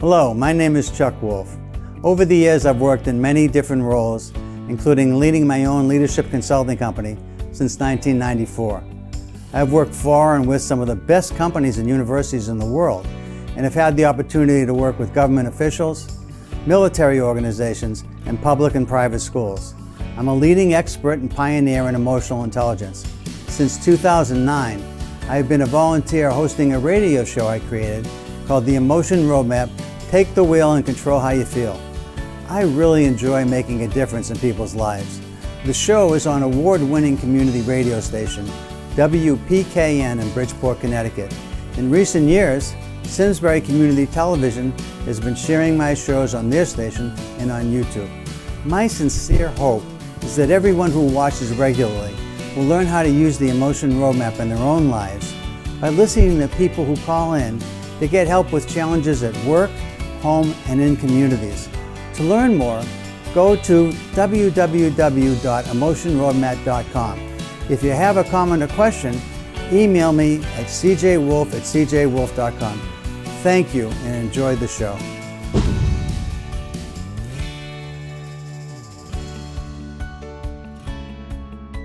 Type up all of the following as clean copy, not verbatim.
Hello, my name is Chuck Wolf. Over the years, I've worked in many different roles, including leading my own leadership consulting company since 1994. I've worked for and with some of the best companies and universities in the world, and have had the opportunity to work with government officials, military organizations, and public and private schools. I'm a leading expert and pioneer in emotional intelligence. Since 2009, I've been a volunteer hosting a radio show I created called The Emotion Roadmap: Take the Wheel and Control How You Feel. I really enjoy making a difference in people's lives. The show is on award-winning community radio station, WPKN in Bridgeport, Connecticut. In recent years, Simsbury Community Television has been sharing my shows on their station and on YouTube. My sincere hope is that everyone who watches regularly will learn how to use the Emotion Roadmap in their own lives by listening to people who call in to get help with challenges at work, home, and in communities. To learn more, go to www.emotionroadmap.com. If you have a comment or question, email me at cjwolf@cjwolf.com. Thank you and enjoy the show.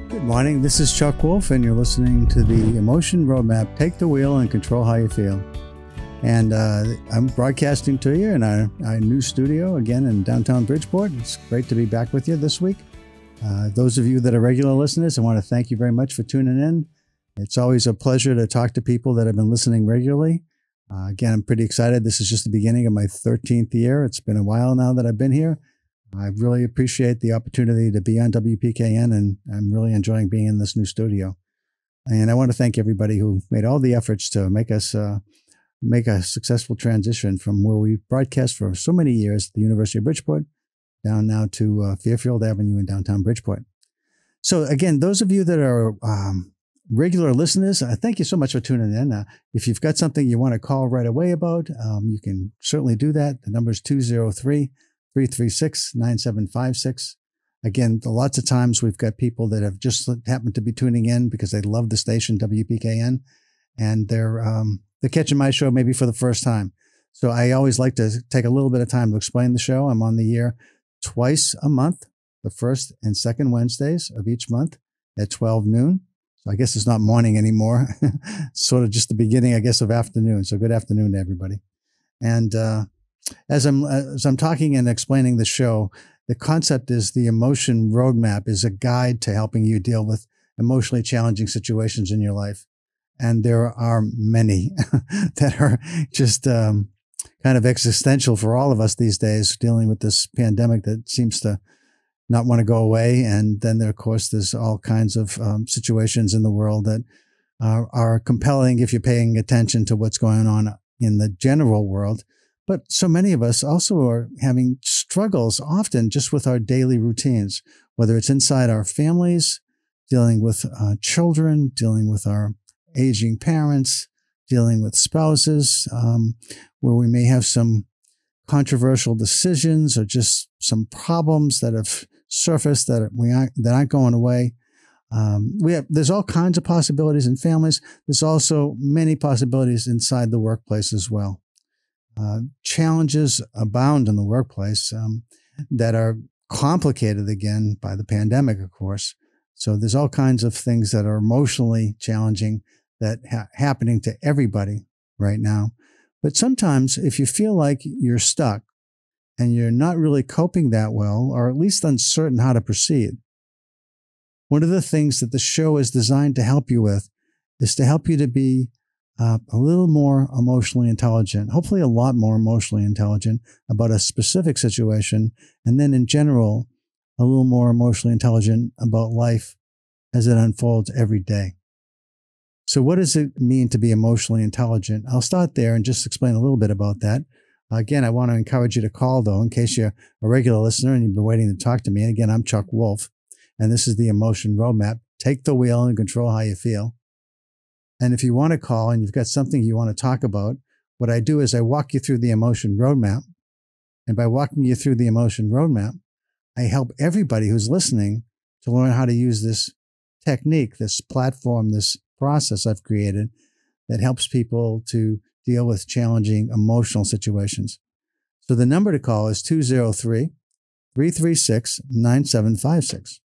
Good morning, this is Chuck Wolf, and you're listening to the Emotion Roadmap: Take the Wheel and Control How You Feel. And I'm broadcasting to you in our new studio again in downtown Bridgeport. It's great to be back with you this week. Those of you that are regular listeners, I want to thank you very much for tuning in. It's always a pleasure to talk to people that have been listening regularly. Again, I'm pretty excited. This is just the beginning of my 13th year. It's been a while now that I've been here. I really appreciate the opportunity to be on WPKN, and I'm really enjoying being in this new studio. And I want to thank everybody who made all the efforts to make us make a successful transition from where we broadcast for so many years at the University of Bridgeport down now to Fairfield Avenue in downtown Bridgeport. So again, those of you that are regular listeners, thank you so much for tuning in. If you've got something you want to call right away about, you can certainly do that. The number is 203-336-9756. Again, lots of times we've got people that have just happened to be tuning in because they love the station WPKN, and they're catching my show maybe for the first time. So I always like to take a little bit of time to explain the show. I'm on the air twice a month, the first and second Wednesdays of each month at 12 noon. So I guess it's not morning anymore. It's sort of just the beginning, I guess, of afternoon. So good afternoon to everybody. And as I'm talking and explaining the show, the concept is the Emotion Roadmap is a guide to helping you deal with emotionally challenging situations in your life. And there are many that are just kind of existential for all of us these days, dealing with this pandemic that seems to not want to go away. And then there, of course, there's all kinds of situations in the world that are compelling if you're paying attention to what's going on in the general world. But so many of us also are having struggles often just with our daily routines, whether it's inside our families, dealing with children, dealing with our aging parents, dealing with spouses, where we may have some controversial decisions or just some problems that have surfaced that aren't going away. There's all kinds of possibilities in families. There's also many possibilities inside the workplace as well. Challenges abound in the workplace that are complicated again by the pandemic, of course. So there's all kinds of things that are emotionally challenging that happening to everybody right now. But sometimes if you feel like you're stuck and you're not really coping that well, or at least uncertain how to proceed, one of the things that the show is designed to help you with is to help you to be a little more emotionally intelligent, hopefully a lot more emotionally intelligent about a specific situation, and then in general, a little more emotionally intelligent about life as it unfolds every day. So what does it mean to be emotionally intelligent? I'll start there and just explain a little bit about that. Again, I want to encourage you to call, though, in case you're a regular listener and you've been waiting to talk to me. And again, I'm Chuck Wolf, and this is the Emotion Roadmap. Take the wheel and control how you feel. And if you want to call and you've got something you want to talk about, what I do is I walk you through the Emotion Roadmap. And by walking you through the Emotion Roadmap, I help everybody who's listening to learn how to use this technique, this platform, this process I've created that helps people to deal with challenging emotional situations. So the number to call is 203-336-9756.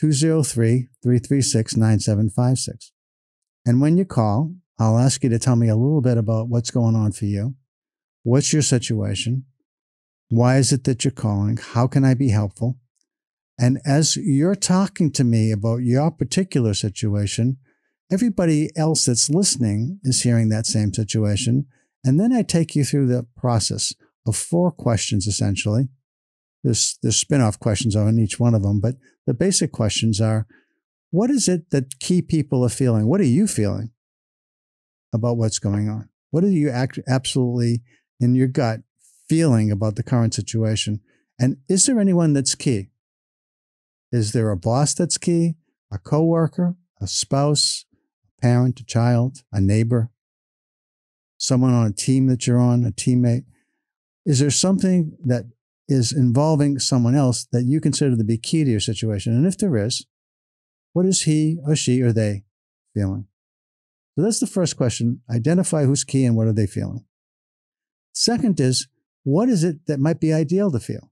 203-336-9756. And when you call, I'll ask you to tell me a little bit about what's going on for you. What's your situation? Why is it that you're calling? How can I be helpful? And as you're talking to me about your particular situation, everybody else that's listening is hearing that same situation. And then I take you through the process of 4 questions, essentially. There's spin-off questions on each one of them, but the basic questions are, what is it that key people are feeling? What are you feeling about what's going on? What are you absolutely in your gut feeling about the current situation? And is there anyone that's key? Is there a boss that's key, a coworker, a spouse, a parent, a child, a neighbor, someone on a team that you're on, a teammate? Is there something that is involving someone else that you consider to be key to your situation? And if there is, what is he or she or they feeling? So that's the first question. Identify who's key and what are they feeling. Second is, what is it that might be ideal to feel?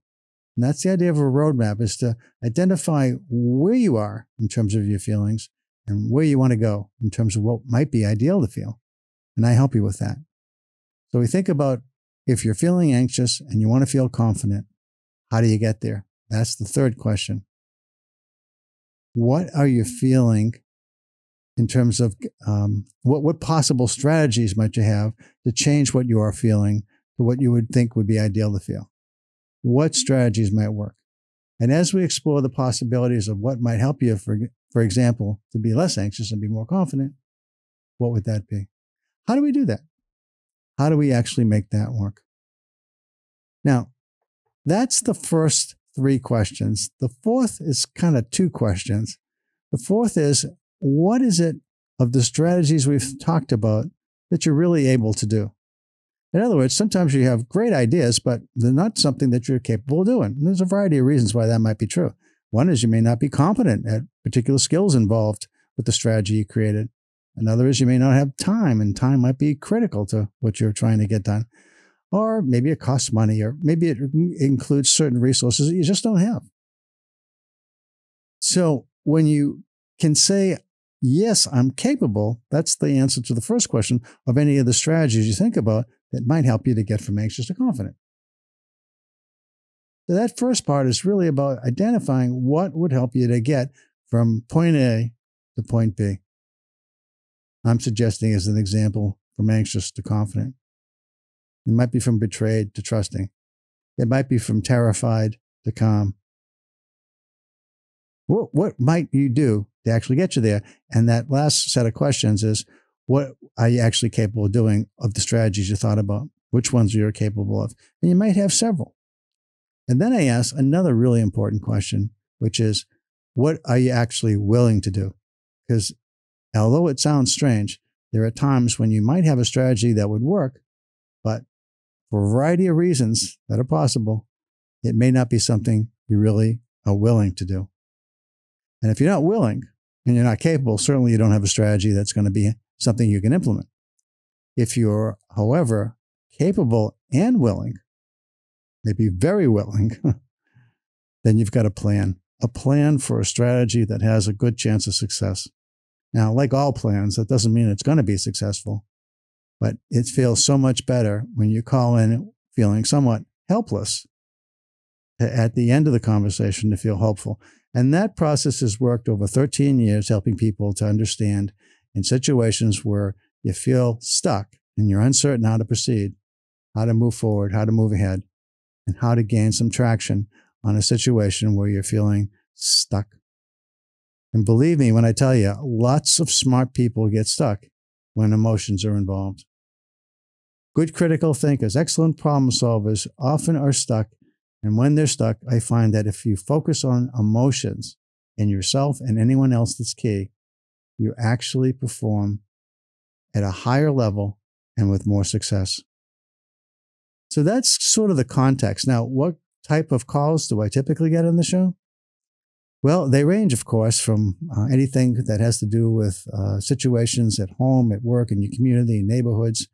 And that's the idea of a roadmap, is to identify where you are in terms of your feelings and where you want to go in terms of what might be ideal to feel. And I help you with that. So we think about, if you're feeling anxious and you want to feel confident, how do you get there? That's the third question. What are you feeling in terms of what possible strategies might you have to change what you are feeling to what you would think would be ideal to feel? What strategies might work? And as we explore the possibilities of what might help you, for example, to be less anxious and be more confident, what would that be? How do we do that? How do we actually make that work? Now, that's the first 3 questions. The fourth is kind of 2 questions. The fourth is, what is it of the strategies we've talked about that you're really able to do? In other words, sometimes you have great ideas, but they're not something that you're capable of doing. And there's a variety of reasons why that might be true. One is you may not be competent at particular skills involved with the strategy you created. Another is you may not have time, and time might be critical to what you're trying to get done. Or maybe it costs money, or maybe it includes certain resources that you just don't have. So when you can say, yes, I'm capable, that's the answer to the first question of any of the strategies you think about that might help you to get from anxious to confident. So that first part is really about identifying what would help you to get from point A to point B. I'm suggesting as an example from anxious to confident. It might be from betrayed to trusting. It might be from terrified to calm. What might you do to actually get you there? And that last set of questions is, what are you actually capable of doing of the strategies you thought about? Which ones you're capable of? And you might have several. And then I ask another really important question, which is, what are you actually willing to do? Because although it sounds strange, there are times when you might have a strategy that would work, but for a variety of reasons that are possible, it may not be something you really are willing to do. And if you're not willing and you're not capable, certainly you don't have a strategy that's going to be something you can implement. If you're, however, capable and willing, maybe very willing, then you've got a plan for a strategy that has a good chance of success. Now, like all plans, that doesn't mean it's going to be successful, but it feels so much better when you call in feeling somewhat helpless at the end of the conversation to feel hopeful. And that process has worked over 13 years, helping people to understand in situations where you feel stuck and you're uncertain how to proceed, how to move forward, how to move ahead, and how to gain some traction on a situation where you're feeling stuck. And believe me when I tell you, lots of smart people get stuck when emotions are involved. Good critical thinkers, excellent problem solvers often are stuck. And when they're stuck, I find that if you focus on emotions in yourself and anyone else that's key, you actually perform at a higher level and with more success. So that's sort of the context. Now, what type of calls do I typically get on the show? Well, they range, of course, from anything that has to do with situations at home, at work, in your community, neighborhoods.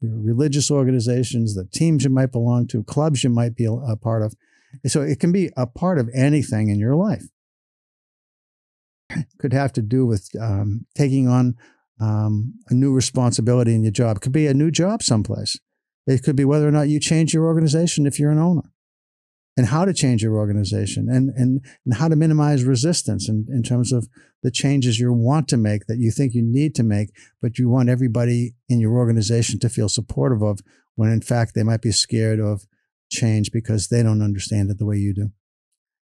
your religious organizations, the teams you might belong to, clubs you might be a part of. So it can be a part of anything in your life. It could have to do with taking on a new responsibility in your job. It could be a new job someplace. It could be whether or not you change your organization if you're an owner, and how to change your organization, and how to minimize resistance in terms of the changes you want to make that you think you need to make, but you want everybody in your organization to feel supportive of, when in fact they might be scared of change because they don't understand it the way you do.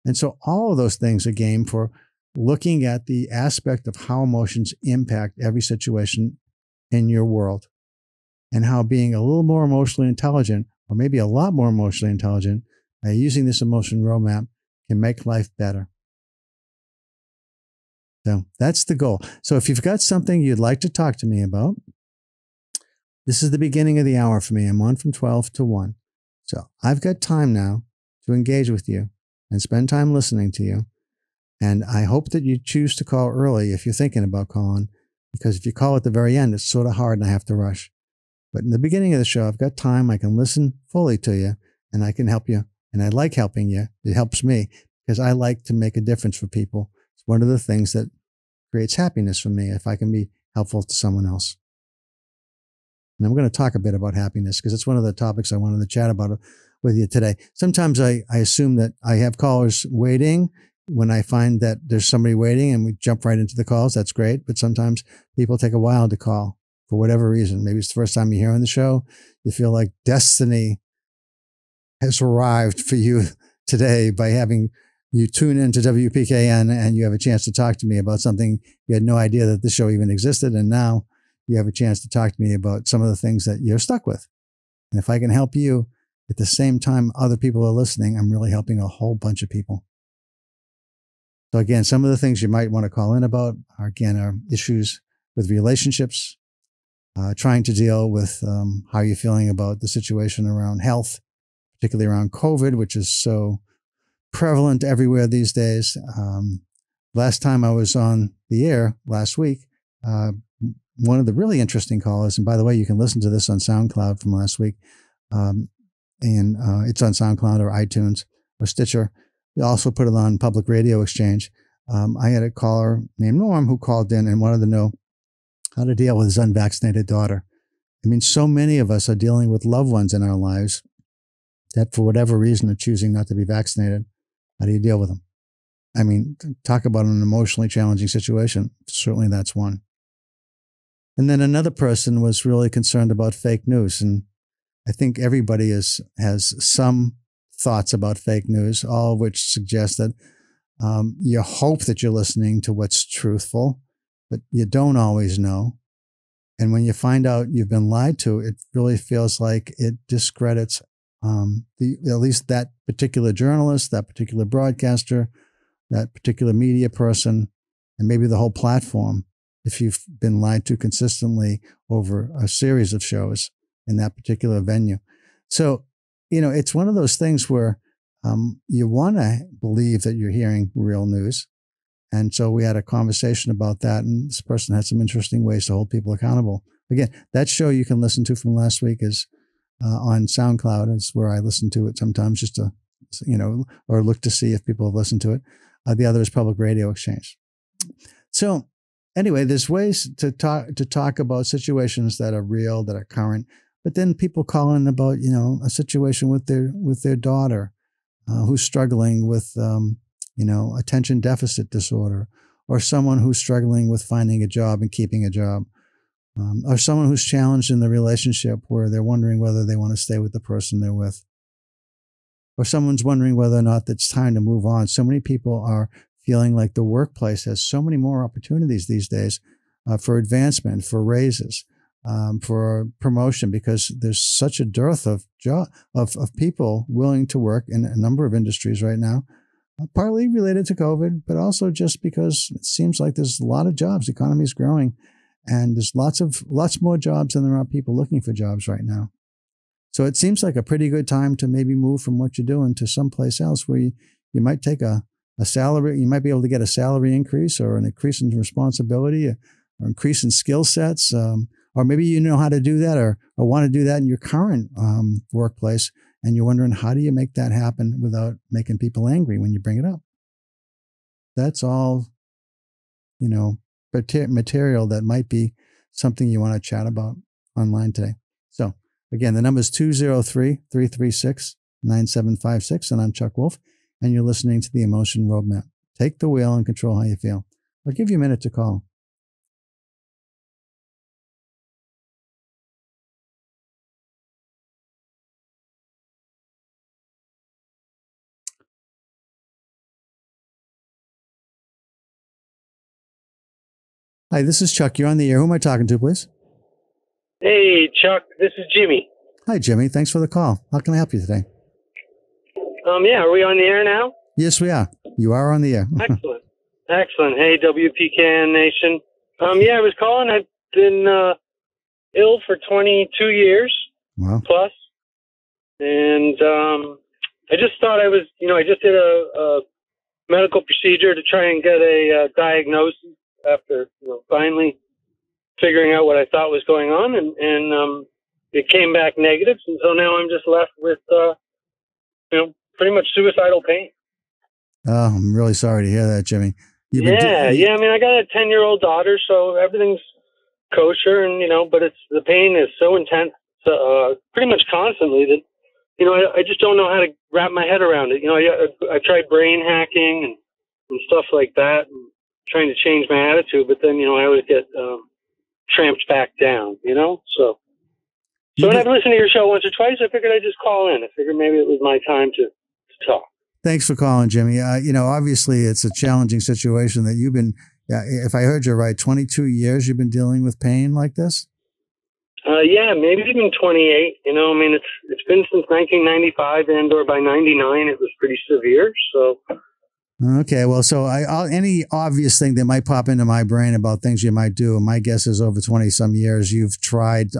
And so all of those things are game for looking at the aspect of how emotions impact every situation in your world, and how being a little more emotionally intelligent, or maybe a lot more emotionally intelligent, by using this emotion roadmap can make life better. So that's the goal. So if you've got something you'd like to talk to me about, this is the beginning of the hour for me. I'm on from 12 to 1. So I've got time now to engage with you and spend time listening to you. And I hope that you choose to call early if you're thinking about calling, because if you call at the very end, it's sort of hard and I have to rush. But in the beginning of the show, I've got time. I can listen fully to you and I can help you. And I like helping you. It helps me because I like to make a difference for people. It's one of the things that creates happiness for me if I can be helpful to someone else. And I'm going to talk a bit about happiness because it's one of the topics I wanted to chat about with you today. Sometimes I assume that I have callers waiting. When I find that there's somebody waiting and we jump right into the calls, that's great. But sometimes people take a while to call for whatever reason. Maybe it's the first time you're hearing the show. You feel like destiny has arrived for you today by having you tune into WPKN and you have a chance to talk to me about something you had no idea that this show even existed. And now you have a chance to talk to me about some of the things that you're stuck with. And if I can help you at the same time other people are listening, I'm really helping a whole bunch of people. So again, some of the things you might want to call in about are issues with relationships, trying to deal with how you're feeling about the situation around health, particularly around COVID, which is so prevalent everywhere these days. Last time I was on the air last week, one of the really interesting callers, and by the way, you can listen to this on SoundCloud from last week, and it's on SoundCloud or iTunes or Stitcher. We also put it on Public Radio Exchange. I had a caller named Norm who called in and wanted to know how to deal with his unvaccinated daughter. I mean, so many of us are dealing with loved ones in our lives that for whatever reason are choosing not to be vaccinated. How do you deal with them? I mean, talk about an emotionally challenging situation. Certainly that's one. And then another person was really concerned about fake news. And I think everybody has some thoughts about fake news, all of which suggest that you hope that you're listening to what's truthful, but you don't always know. And when you find out you've been lied to, it really feels like it discredits at least that particular journalist, that particular broadcaster, that particular media person, and maybe the whole platform, if you've been lied to consistently over a series of shows in that particular venue. So, it's one of those things where you want to believe that you're hearing real news. And so we had a conversation about that, and this person had some interesting ways to hold people accountable. Again, that show you can listen to from last week is on SoundCloud. It's where I listen to it sometimes just to, or look to see if people have listened to it. The other is Public Radio Exchange. So anyway, there's ways to talk about situations that are real, that are current. But then people call in about, a situation with their daughter who's struggling with, attention deficit disorder, or someone who's struggling with finding a job and keeping a job, or someone who's challenged in the relationship where they're wondering whether they want to stay with the person they're with, or someone's wondering whether or not it's time to move on. So many people are feeling like the workplace has so many more opportunities these days for advancement, for raises, for promotion, because there's such a dearth of people willing to work in a number of industries right now, partly related to COVID, but also just because it seems like there's a lot of jobs. The economy is growing, and there's lots more jobs than there are people looking for jobs right now. So it seems like a pretty good time to maybe move from what you're doing to someplace else where you might take a salary. You might be able to get a salary increase or an increase in responsibility or increase in skill sets, or maybe you know how to do that or want to do that in your current workplace. And you're wondering, how do you make that happen without making people angry when you bring it up? That's all, material that might be something you want to chat about online today. So again, the number is 203-336-9756. And I'm Chuck Wolf. And you're listening to the Emotion Roadmap. Take the wheel and control how you feel. I'll give you a minute to call. Hi, this is Chuck. You're on the air. Who am I talking to, please? Hey, Chuck. This is Jimmy. Hi, Jimmy. Thanks for the call. How can I help you today? Yeah, are we on the air now? Yes, we are. You are on the air. Excellent. Excellent. Hey, WPKN Nation. Yeah, I was calling. I've been ill for 22 years plus. And I just thought I just did a medical procedure to try and get a diagnosis after finally figuring out what I thought was going on. And it came back negative. And so now I'm just left with, pretty much suicidal pain. Oh, I'm really sorry to hear that, Jimmy. I mean, I got a 10-year-old daughter, so everything's kosher, and but the pain is so intense, pretty much constantly that I just don't know how to wrap my head around it. I tried brain hacking and stuff like that, and trying to change my attitude, but then I always get tramped back down. So when I've listened to your show once or twice, I figured I'd just call in. I figured maybe it was my time to talk. Thanks for calling, Jimmy. Obviously it's a challenging situation that you've been, if I heard you right, 22 years you've been dealing with pain like this? Yeah, maybe even 28. I mean, it's been since 1995, or by 99 it was pretty severe. So. Okay, well, so any obvious thing that might pop into my brain about things you might do, my guess is over 20-some years you've tried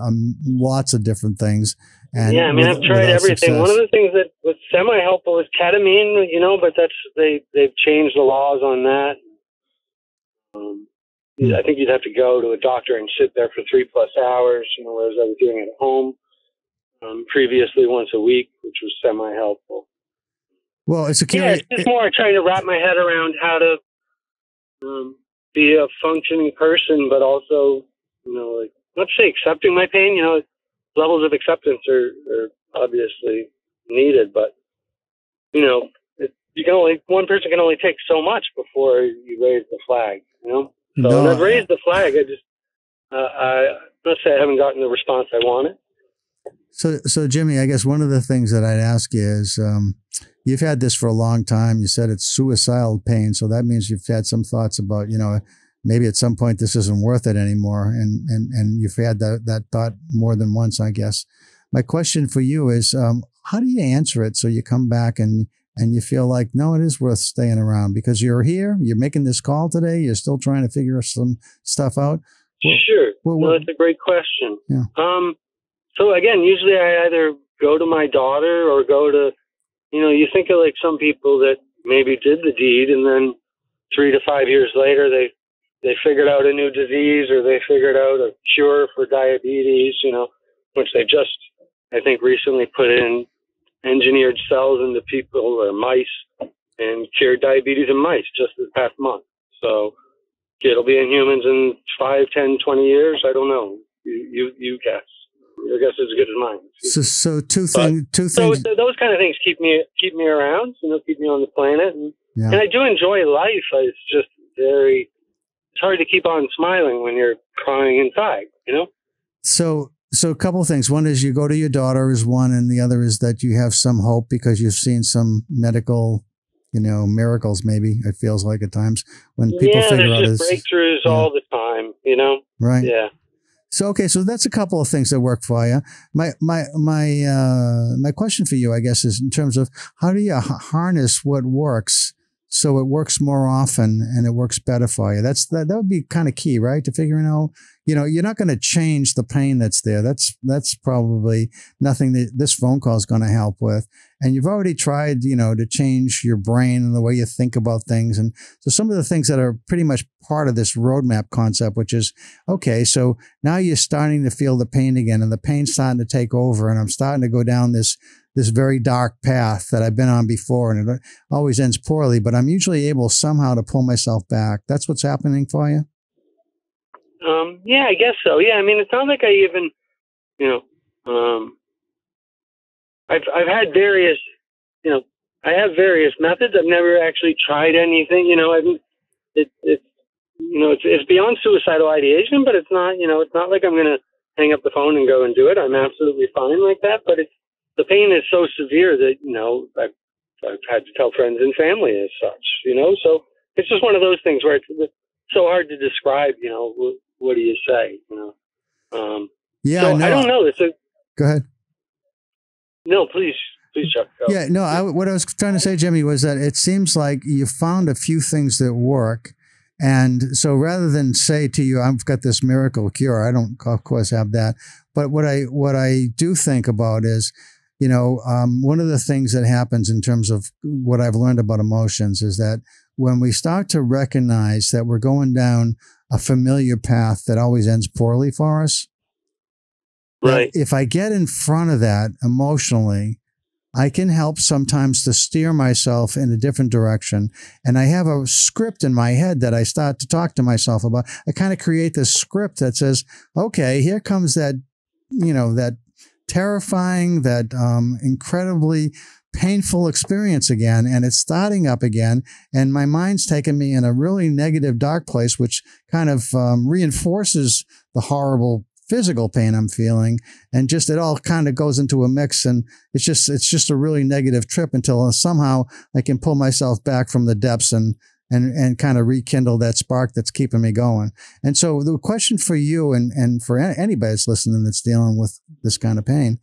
lots of different things. And yeah, I mean, I've tried everything. Success. One of the things that was semi-helpful is ketamine, but they've changed the laws on that. I think you'd have to go to a doctor and sit there for 3+ hours, whereas I was doing it at home previously once a week, which was semi-helpful. Well, it's it's just more trying to wrap my head around how to be a functioning person, but also, let's say accepting my pain. Levels of acceptance are obviously needed, but one person can only take so much before you raise the flag. So when I've raised the flag, let's say I haven't gotten the response I wanted. So Jimmy, I guess one of the things that I'd ask you is, you've had this for a long time. You said it's suicidal pain. So that means you've had some thoughts about, maybe at some point this isn't worth it anymore. And you've had that thought more than once, I guess. My question for you is, how do you answer it so you come back and you feel like, no, it is worth staying around because you're here, you're making this call today, you're still trying to figure some stuff out? Sure. Well, that's a great question. Yeah. So again, usually I either go to my daughter or go to, you think of like some people that maybe did the deed and then 3 to 5 years later, they figured out a new disease or they figured out a cure for diabetes, which they just, I think, recently put in engineered cells into people or mice and cured diabetes in mice just this past month. So it'll be in humans in 5, 10, 20 years. I don't know. You guess. Your guess is as good as mine. So two things. So those kind of things keep me around, keep me on the planet. And I do enjoy life. It's just it's hard to keep on smiling when you're crying inside, So a couple of things. One is you go to your daughter is one, and the other is that you have some hope because you've seen some medical, miracles. Maybe it feels like at times when people figure out there's just breakthroughs all the time, Right. Yeah. So that's a couple of things that work for you. My question for you, I guess, is in terms of how do you harness what works so it works more often and it works better for you. That would be kind of key, right? To figuring out, you're not going to change the pain that's there. That's probably nothing that this phone call is going to help with. And you've already tried, to change your brain and the way you think about things. And so some of the things that are pretty much part of this roadmap concept, which is, okay, so now you're starting to feel the pain again, and the pain's starting to take over, and I'm starting to go down this very dark path that I've been on before, and it always ends poorly, but I'm usually able somehow to pull myself back. That's what's happening for you? Yeah, I guess so. Yeah, I mean, it sounds like I even, I've had various, I have various methods. I've never actually tried anything, it's beyond suicidal ideation, but it's not, it's not like I'm going to hang up the phone and go and do it. I'm absolutely fine like that, but the pain is so severe that, I've had to tell friends and family as such, so it's just one of those things where it's so hard to describe, what do you say, Yeah, so no, I don't know. Go ahead. No, please, Chuck. Go. Yeah, no, what I was trying to say, Jimmy, was that it seems like you found a few things that work. And so rather than say to you, I've got this miracle cure, I don't, of course, have that. But what I do think about is, one of the things that happens in terms of what I've learned about emotions is that when we start to recognize that we're going down a familiar path that always ends poorly for us, right? If I get in front of that emotionally, I can help sometimes to steer myself in a different direction. And I have a script in my head that I start to talk to myself about. I kind of create this script that says, okay, here comes that, that terrifying, that incredibly painful experience again. And it's starting up again. And my mind's taking me in a really negative, dark place, which kind of reinforces the horrible physical pain I'm feeling, and just it all kind of goes into a mix, and it's just a really negative trip until somehow I can pull myself back from the depths and kind of rekindle that spark that's keeping me going. And so the question for you and for anybody that's listening that's dealing with this kind of pain,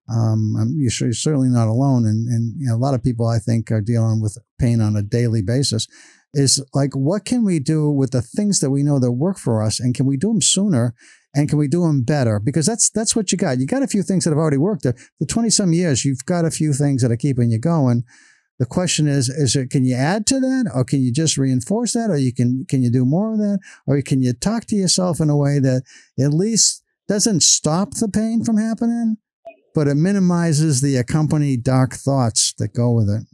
you're certainly not alone, and a lot of people I think are dealing with pain on a daily basis. Is like, what can we do with the things that we know that work for us, and can we do them sooner? And can we do them better? Because that's what you got. You got a few things that have already worked. The 20-some years, you've got a few things that are keeping you going. The question is can you add to that, or can you just reinforce that, or can you do more of that, or can you talk to yourself in a way that at least doesn't stop the pain from happening, but it minimizes the accompanied dark thoughts that go with it?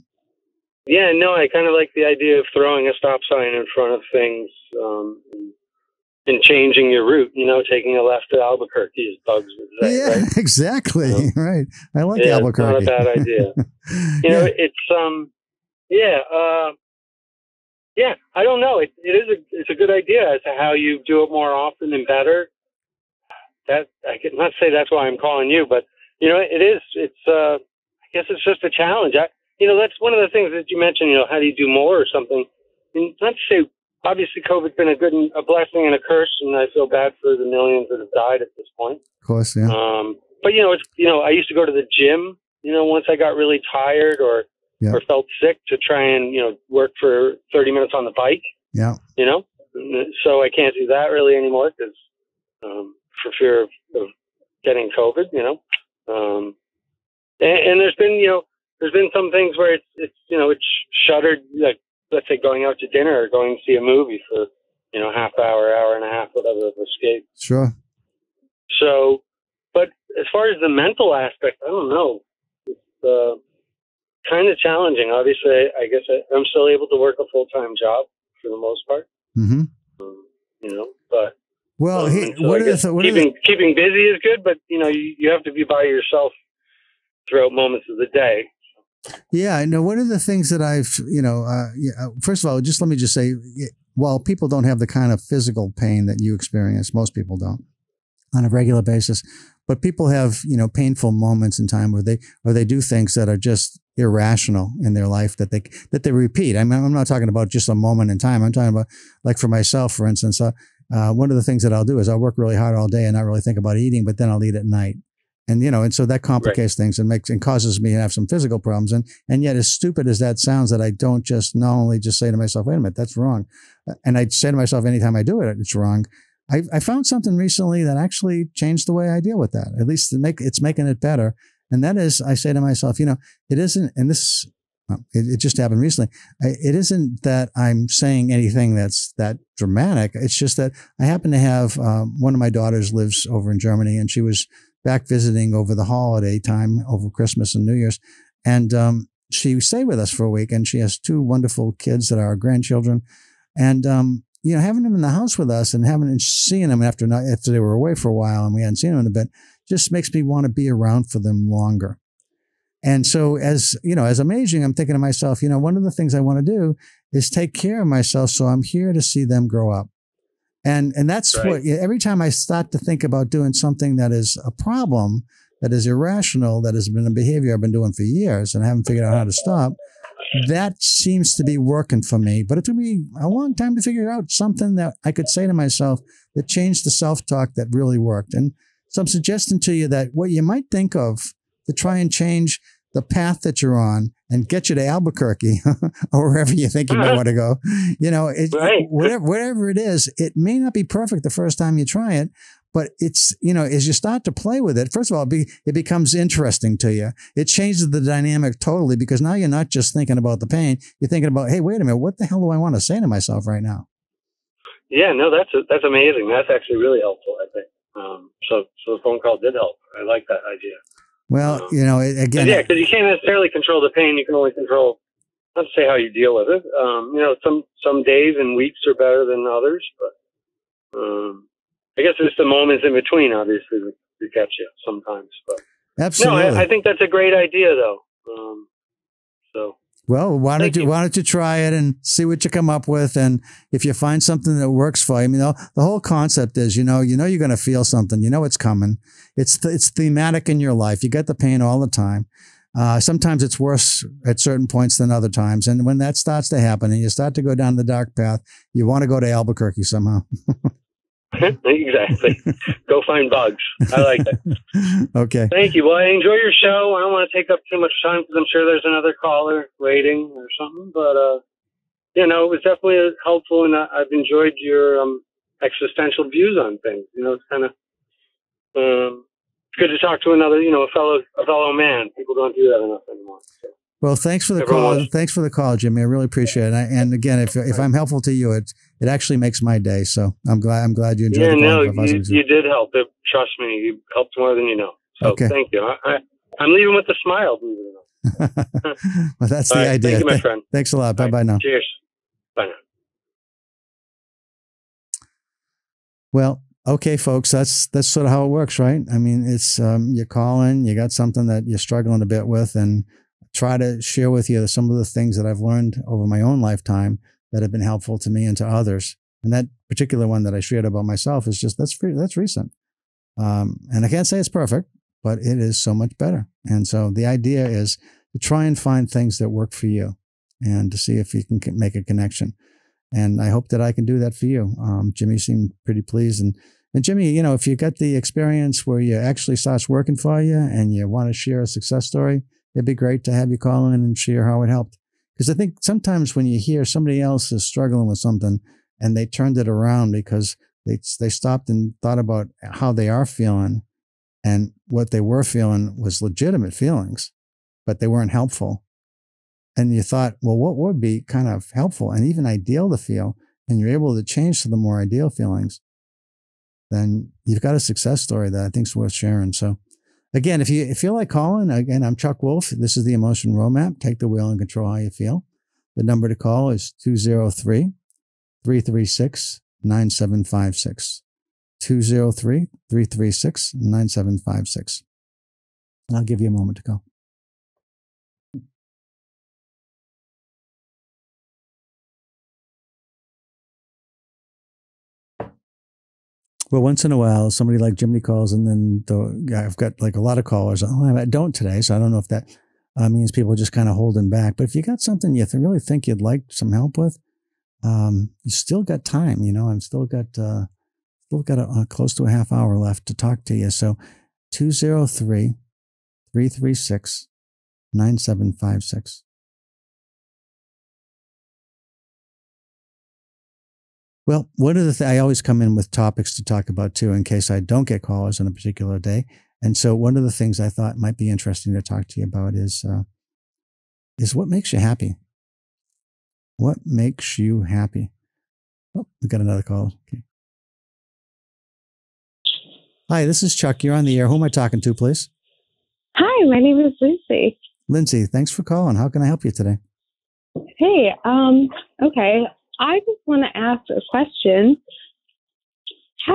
Yeah, no, I kind of like the idea of throwing a stop sign in front of things. And changing your route, taking a left to Albuquerque, as Bugs would say. Yeah, right? Exactly. Right. I like Albuquerque. It's not a bad idea. I don't know. It's a good idea as to how you do it more often and better. That I can not say that's why I'm calling you, but it is. It's I guess it's just a challenge. That's one of the things that you mentioned. How do you do more or something? And not to say. Obviously, COVID's been a blessing and a curse, and I feel bad for the millions that have died at this point. Of course, yeah. But I used to go to the gym, once I got really tired or felt sick, to try and work for 30 minutes on the bike. Yeah. So I can't do that really anymore because for fear of getting COVID. And there's been some things where it's shuttered, like, let's say going out to dinner or going to see a movie for, half hour and a half, whatever, of escape. Sure. So, but as far as the mental aspect, I don't know. It's kind of challenging. Obviously, I guess I'm still able to work a full-time job for the most part. Mm-hmm. But well, keeping busy is good, but you have to be by yourself throughout moments of the day. Yeah, I know. One of the things that I've, first of all, let me just say, while people don't have the kind of physical pain that you experience, most people don't on a regular basis, but people have, painful moments in time where they do things that are just irrational in their life that they repeat. I mean, I'm not talking about just a moment in time. I'm talking about, like, for myself, for instance, one of the things that I'll do is I'll work really hard all day and not really think about eating, but then I'll eat at night. And so that complicates things and causes me to have some physical problems. And yet, as stupid as that sounds, that I don't just not only just say to myself, wait a minute, that's wrong. And I say to myself, anytime I do it, it's wrong. I found something recently that actually changed the way I deal with that. At least it's making it better. And that is, I say to myself, it isn't, and this, it just happened recently. It isn't that I'm saying anything that's that dramatic. It's just that I happen to have, one of my daughters lives over in Germany, and she was back visiting over the holiday time, over Christmas and New Year's. And she stayed with us for a week, and she has two wonderful kids that are our grandchildren. And, having them in the house with us and seeing them after they were away for a while and we hadn't seen them in a bit, just makes me want to be around for them longer. And so as I'm aging, I'm thinking to myself, one of the things I want to do is take care of myself. So I'm here to see them grow up. And that's right. What, every time I start to think about doing something that is a problem, that is irrational, that has been a behavior I've been doing for years and I haven't figured out how to stop, that seems to be working for me. But it took me a long time to figure out something that I could say to myself that changed the self-talk that really worked. And so I'm suggesting to you that what you might think of to try and change the path that you're on and get you to Albuquerque or wherever you think you might want to go, right. whatever it is, it may not be perfect the first time you try it, but it's, as you start to play with it, first of all, it becomes interesting to you. It changes the dynamic totally, because now you're not just thinking about the pain. You're thinking about, hey, wait a minute, what the hell do I want to say to myself right now? Yeah, no, that's amazing. That's actually really helpful, I think. So the phone call did help. I like that idea. Well, again, because you can't necessarily control the pain. You can only control, not to say how you deal with it. Some days and weeks are better than others, but I guess it's the moments in between, obviously, that catch you sometimes. But absolutely, no, I think that's a great idea, though. Well, why don't you try it and see what you come up with? And if you find something that works for you, the whole concept is, you're going to feel something, it's coming. It's thematic in your life. You get the pain all the time. Sometimes it's worse at certain points than other times. And when that starts to happen and you start to go down the dark path, you want to go to Albuquerque somehow. Exactly. Go find bugs. I like that. Okay. Thank you. Well, I enjoy your show. I don't want to take up too much time because I'm sure there's another caller waiting or something. But, it was definitely helpful, and I've enjoyed your existential views on things. It's kind of good to talk to another, a fellow man. People don't do that enough anymore. So. Well, thanks for the call. Thanks for the call, Jimmy. I really appreciate it. And again, if I'm helpful to you, it actually makes my day. So I'm glad you enjoyed the call. You did help. Trust me, you helped more than you know. So okay. Thank you. I'm leaving with a smile. Believe it or not. Well, that's the idea. Thank you, my friend. Thanks a lot. Bye now. Cheers. Bye now. Well, okay, folks, that's sort of how it works, right? It's you call in, you got something that you're struggling a bit with, and try to share with you some of the things that I've learned over my own lifetime that have been helpful to me and to others. And that particular one that I shared about myself is just, that's recent. And I can't say it's perfect, but it is so much better. And so the idea is to try and find things that work for you and to see if you can make a connection. And I hope that I can do that for you. Jimmy seemed pretty pleased. And Jimmy, if you got the experience where you actually starts working for you and you want to share a success story, it'd be great to have you call in and share how it helped. Because I think sometimes when you hear somebody else is struggling with something and they turned it around because they stopped and thought about how they are feeling, and what they were feeling was legitimate feelings, but they weren't helpful. And you thought, well, what would be kind of helpful and even ideal to feel? And you're able to change to the more ideal feelings. Then you've got a success story that I think is worth sharing. So again, if you feel like calling, again, I'm Chuck Wolf. This is the Emotion Roadmap. Take the wheel and control how you feel. The number to call is 203-336-9756. 203-336-9756. And I'll give you a moment to call. Well, once in a while, somebody like Jimmy calls, and then I've got like a lot of callers. I don't today, so I don't know if that means people are just kind of holding back. But if you got something you really think you'd like some help with, you still got time. I've still got close to a half hour left to talk to you. So 203-336-9756. Well, one of the I always come in with topics to talk about too, in case I don't get callers on a particular day. And so one of the things I thought might be interesting to talk to you about is what makes you happy? What makes you happy? Oh, we got another call. Okay. Hi, this is Chuck. You're on the air. Who am I talking to, please? Hi, my name is Lucy. Lindsay, thanks for calling. How can I help you today? Hey, okay. I just want to ask a question. So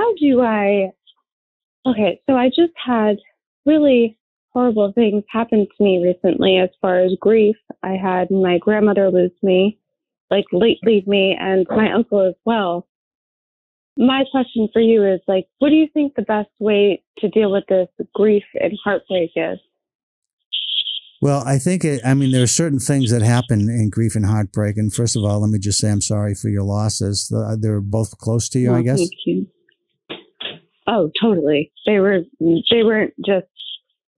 I just had really horrible things happen to me recently as far as grief. I had my grandmother leave me, and my uncle as well. My question for you is, what do you think the best way to deal with this grief and heartbreak is? Well, I think, there are certain things that happen in grief and heartbreak. And first of all, let me just say I'm sorry for your losses. They're both close to you, I guess. Thank you. Oh, totally. They weren't just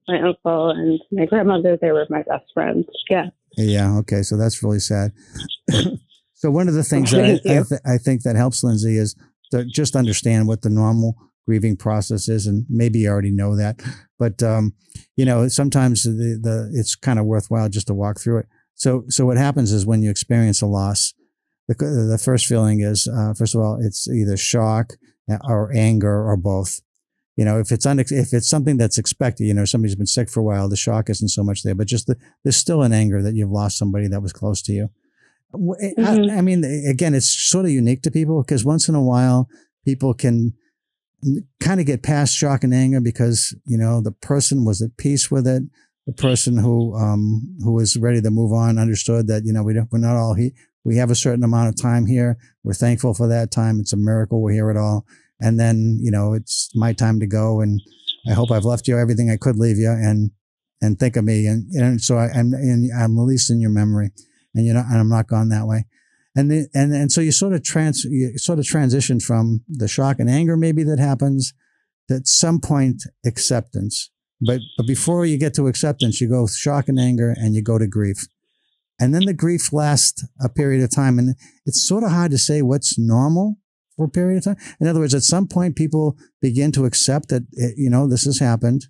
my uncle and my grandmother. They were my best friends. Yeah. Yeah. Okay. So that's really sad. So one of the things that I think that helps, Lindsay, is to just understand what the normal grieving process is, and maybe you already know that, but sometimes it's kind of worthwhile just to walk through it. So what happens is when you experience a loss, the first feeling is first of all, it's either shock or anger or both. If it's something that's expected, somebody's been sick for a while, the shock isn't so much there, but just there's still an anger that you've lost somebody that was close to you. Again, it's sort of unique to people because once in a while people can kind of get past shock and anger because, the person was at peace with it. The person who was ready to move on understood that, we're not all here. We have a certain amount of time here. We're thankful for that time. It's a miracle we're here at all. And then, it's my time to go. And I hope I've left you everything I could leave you and think of me. And so I'm at least in your memory, and I'm not gone that way. And so you sort of transition from the shock and anger maybe that happens to at some point acceptance. But before you get to acceptance, you go shock and anger and you go to grief. And then the grief lasts a period of time. And it's sort of hard to say what's normal for a period of time. In other words, at some point people begin to accept that, this has happened.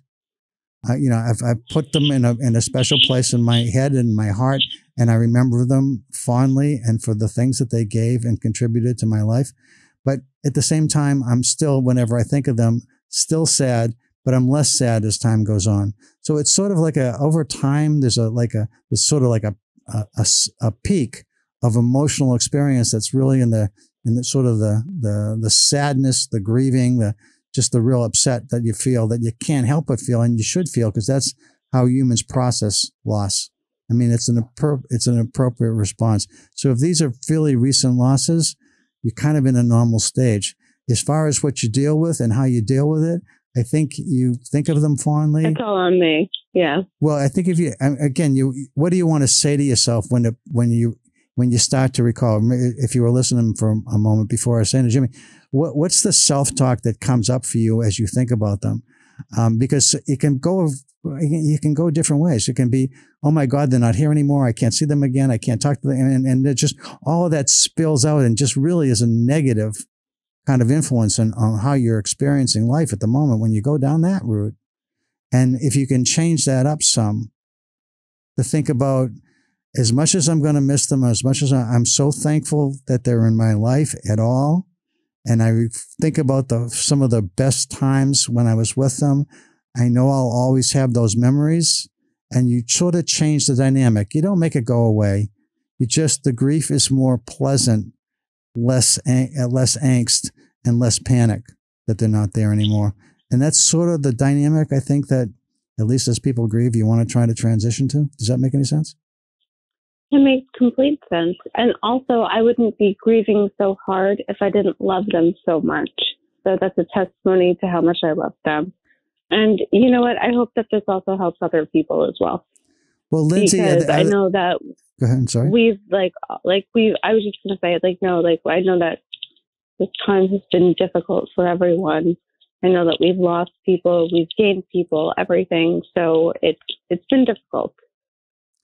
I've put them in a special place in my head and my heart, and I remember them fondly and for the things that they gave and contributed to my life. But at the same time, I'm still, whenever I think of them, still sad, but I'm less sad as time goes on. So it's sort of like over time, there's sort of like a peak of emotional experience that's really in the sort of the sadness, the grieving, just the real upset that you feel, that you can't help but feel, and you should feel, because that's how humans process loss. It's an appropriate response. So if these are fairly recent losses, you're kind of in a normal stage. As far as what you deal with and how you deal with it, I think you think of them fondly. It's all on me. Yeah. Well, I think what do you want to say to yourself when you start to recall? If you were listening for a moment before I was saying to Jimmy, what's the self-talk that comes up for you as you think about them? Because you can go different ways. It can be, oh my God, they're not here anymore. I can't see them again. I can't talk to them. And it just, all of that spills out and just really is a negative kind of influence on how you're experiencing life at the moment when you go down that route. And if you can change that up some, to think about, as much as I'm going to miss them, as much as I'm so thankful that they're in my life at all. And I think about some of the best times when I was with them. I know I'll always have those memories, and you sort of change the dynamic. You don't make it go away. The grief is more pleasant, less angst and less panic that they're not there anymore. And that's sort of the dynamic, I think, that at least as people grieve, you want to try to transition to. Does that make any sense? It makes complete sense. And also, I wouldn't be grieving so hard if I didn't love them so much. So that's a testimony to how much I love them. And you know what? I hope that this also helps other people as well. Well, Lindsay, because I know that go ahead. I'm sorry. We've I was just going to say, I know that this time has been difficult for everyone. I know that we've lost people, we've gained people, everything. So it's been difficult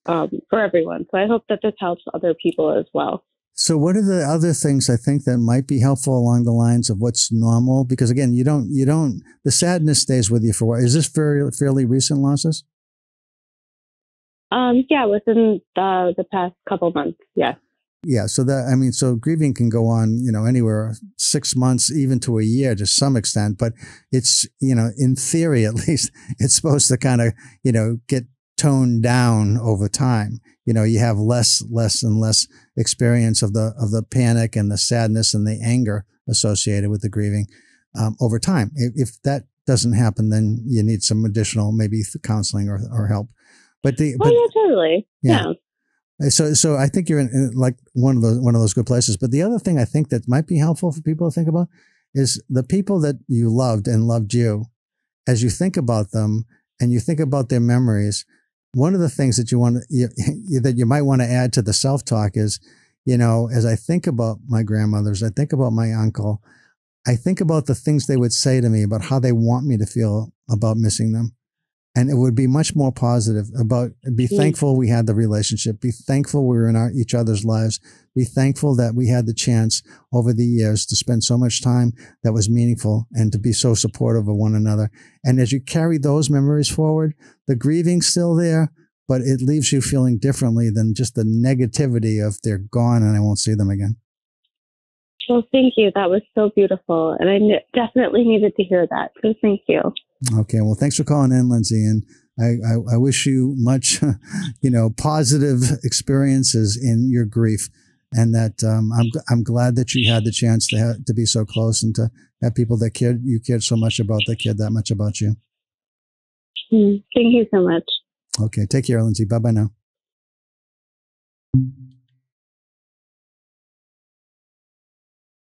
for everyone. So I hope that this helps other people as well. So what are the other things I think that might be helpful along the lines of what's normal? Because again, the sadness stays with you for a while. Is this fairly recent losses? Yeah, within the past couple months. Yeah. Yeah. So grieving can go on, anywhere 6 months, even to a year to some extent, but it's, in theory, at least it's supposed to kind of, get toned down over time. You have less and less experience of the panic and the sadness and the anger associated with the grieving over time. If that doesn't happen, then you need some additional maybe counseling or help. But totally. Yeah. So I think you're in like one of those good places. But the other thing I think that might be helpful for people to think about is the people that you loved and loved you. As you think about them and you think about their memories, one of the things that that you might want to add to the self-talk is, as I think about my grandmothers, I think about my uncle, I think about the things they would say to me about how they want me to feel about missing them. And it would be much more positive be thankful we had the relationship, be thankful we were in each other's lives, be thankful that we had the chance over the years to spend so much time that was meaningful and to be so supportive of one another. And as you carry those memories forward, the grieving's still there, but it leaves you feeling differently than just the negativity of they're gone and I won't see them again. Well, thank you. That was so beautiful. And I definitely needed to hear that. So thank you. Okay. Well, thanks for calling in, Lindsay. And I wish you much, positive experiences in your grief. And that I'm glad that you had the chance to be so close and to have people that cared so much about that cared that much about you. Thank you so much. Okay. Take care, Lindsay. Bye-bye now.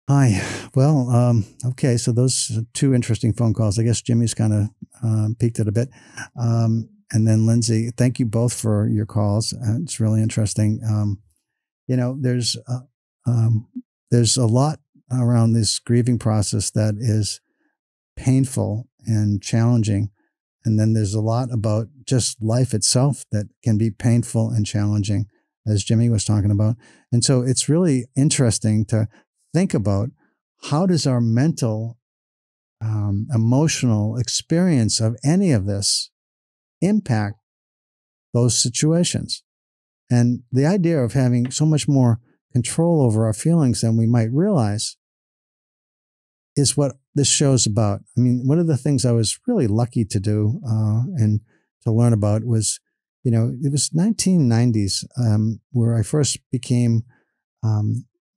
Hi. Well, okay. So those are two interesting phone calls. I guess Jimmy's kind of peaked it a bit. And then Lindsay, thank you both for your calls. It's really interesting. There's a lot around this grieving process that is painful and challenging. And then there's a lot about just life itself that can be painful and challenging, as Jimmy was talking about. And so it's really interesting to think about how does our mental, emotional experience of any of this impact those situations. And the idea of having so much more control over our feelings than we might realize is what this show's about. I mean, one of the things I was really lucky to do and to learn about was, it was 1990s where I first became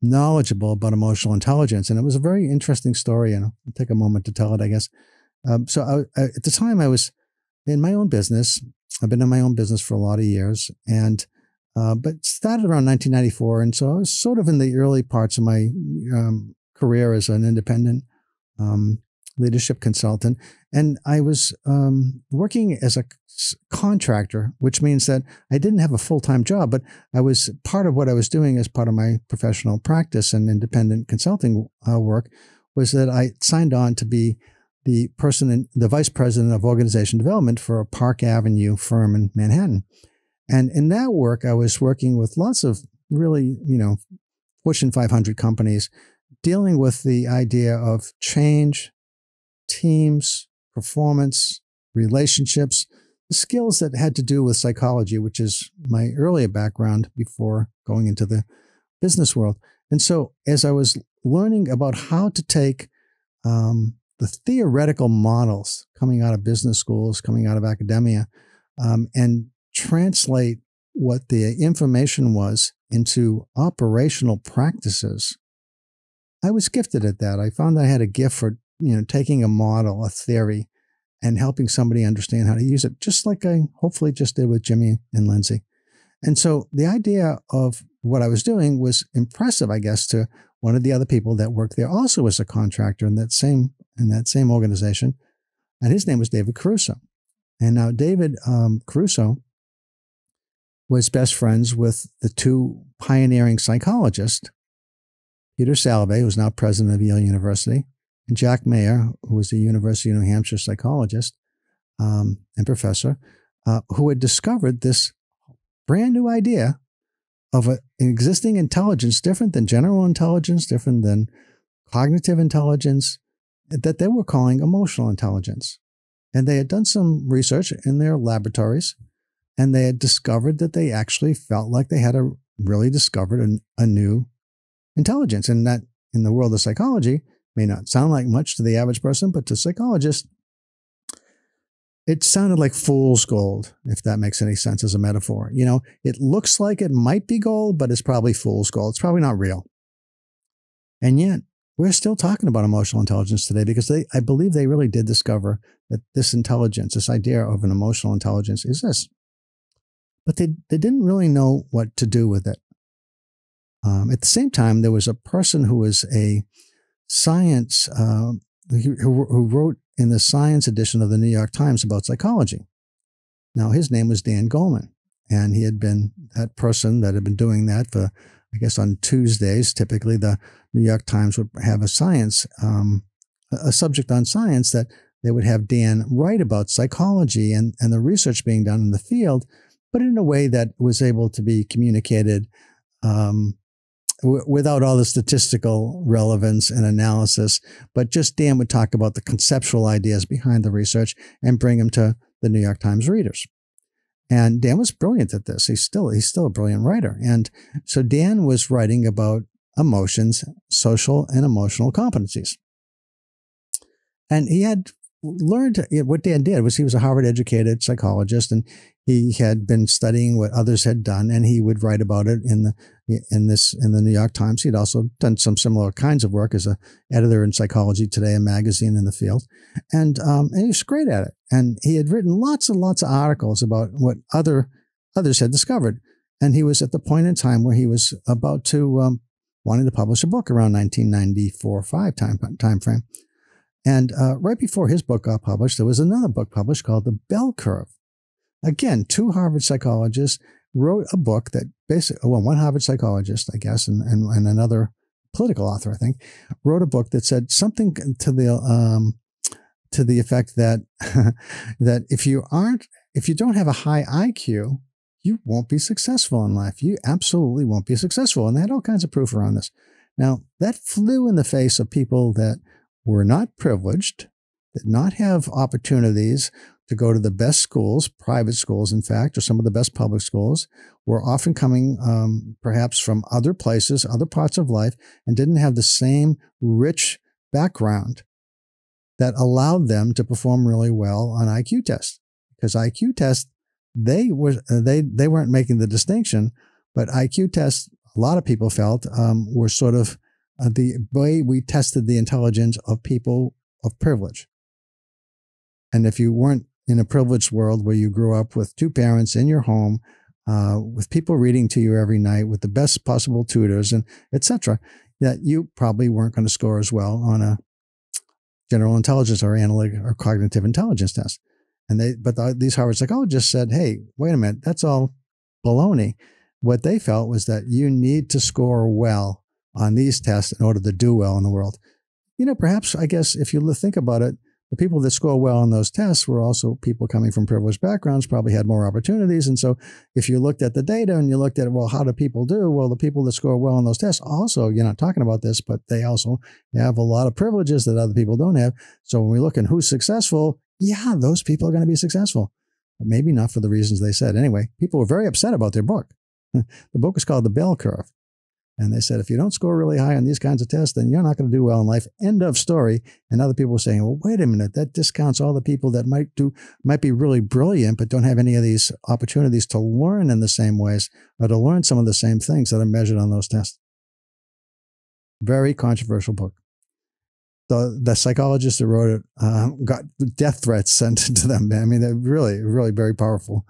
knowledgeable about emotional intelligence. And it was a very interesting story, and I'll take a moment to tell it, I guess. At the time I was in my own business. I've been in my own business for a lot of years, and but started around 1994. And so I was sort of in the early parts of my career as an independent leadership consultant. And I was working as a contractor, which means that I didn't have a full-time job, but I was part of what I was doing as part of my professional practice and independent consulting work was that I signed on to be the vice president of organization development for a Park Avenue firm in Manhattan. And in that work, I was working with lots of really, Fortune 500 companies dealing with the idea of change, teams, performance, relationships, the skills that had to do with psychology, which is my earlier background before going into the business world. And so as I was learning about how to take the theoretical models coming out of business schools, coming out of academia, and translate what the information was into operational practices, I was gifted at that. I found I had a gift for, taking a model, a theory, and helping somebody understand how to use it, just like I hopefully just did with Jimmy and Lindsay. And so the idea of what I was doing was impressive, I guess, to one of the other people that worked there, also as a contractor in that same organization. And his name was David Caruso. And now David Caruso was best friends with the two pioneering psychologists, Peter Salovey, who's now president of Yale University, and Jack Mayer, who was a University of New Hampshire psychologist and professor, who had discovered this brand new idea of an existing intelligence different than general intelligence, different than cognitive intelligence, that they were calling emotional intelligence. And they had done some research in their laboratories, and they had discovered that they actually felt like they had really discovered a new intelligence. And that in the world of psychology may not sound like much to the average person, but to psychologists, it sounded like fool's gold, if that makes any sense as a metaphor. You know, it looks like it might be gold, but it's probably fool's gold. It's probably not real. And yet, we're still talking about emotional intelligence today because I believe they really did discover that this intelligence, this idea of an emotional intelligence exists. But they didn't really know what to do with it. At the same time, there was a person who was a science, who wrote in the science edition of the New York Times about psychology. Now, his name was Dan Goleman, and he had been that person that had been doing that for, I guess, on Tuesdays. Typically, the New York Times would have a science, a subject on science that they would have Dan write about psychology and the research being done in the field, but in a way that was able to be communicated without all the statistical relevance and analysis. But just Dan would talk about the conceptual ideas behind the research and bring them to the New York Times readers. And Dan was brilliant at this. He's still a brilliant writer. And so Dan was writing about emotions, social and emotional competencies. And he had learned, what Dan did was he was a Harvard-educated psychologist, and he had been studying what others had done, and he would write about it in the New York Times. He'd also done some similar kinds of work as an editor in Psychology Today, a magazine in the field, and he was great at it. And he had written lots and lots of articles about what others had discovered. And he was at the point in time where he was about to wanting to publish a book around 1994-5 time frame. And right before his book got published, there was another book published called The Bell Curve. Again, two Harvard psychologists wrote a book that basically, well, one Harvard psychologist, I guess, and another political author, I think, wrote a book that said something to the effect that that if you don't have a high IQ, you won't be successful in life. You absolutely won't be successful. And they had all kinds of proof around this. Now, that flew in the face of people that were not privileged, did not have opportunities to go to the best schools, private schools, in fact, or some of the best public schools, were often coming perhaps from other places, other parts of life, and didn't have the same rich background that allowed them to perform really well on IQ tests. Because IQ tests, they weren't making the distinction, but IQ tests, a lot of people felt, were sort of the way we tested the intelligence of people of privilege. And if you weren't in a privileged world where you grew up with two parents in your home, with people reading to you every night, with the best possible tutors, and etc., that you probably weren't going to score as well on a general intelligence or analytic or cognitive intelligence test. But these Harvard psychologists said, hey, wait a minute, that's all baloney. What they felt was that you need to score well on these tests in order to do well in the world. You know, perhaps, I guess, if you think about it, the people that score well on those tests were also people coming from privileged backgrounds, probably had more opportunities. And so if you looked at the data and you looked at, well, how do people do? Well, the people that score well on those tests also, you're not talking about this, but they also have a lot of privileges that other people don't have. So when we look at who's successful, yeah, those people are going to be successful, but maybe not for the reasons they said. Anyway, people were very upset about their book. The book was called The Bell Curve. And they said, if you don't score really high on these kinds of tests, then you're not going to do well in life. End of story. And other people were saying, well, wait a minute, that discounts all the people that might be really brilliant, but don't have any of these opportunities to learn in the same ways or to learn some of the same things that are measured on those tests. Very controversial book. The psychologists that wrote it got death threats sent to them. I mean, they're really, really very powerful.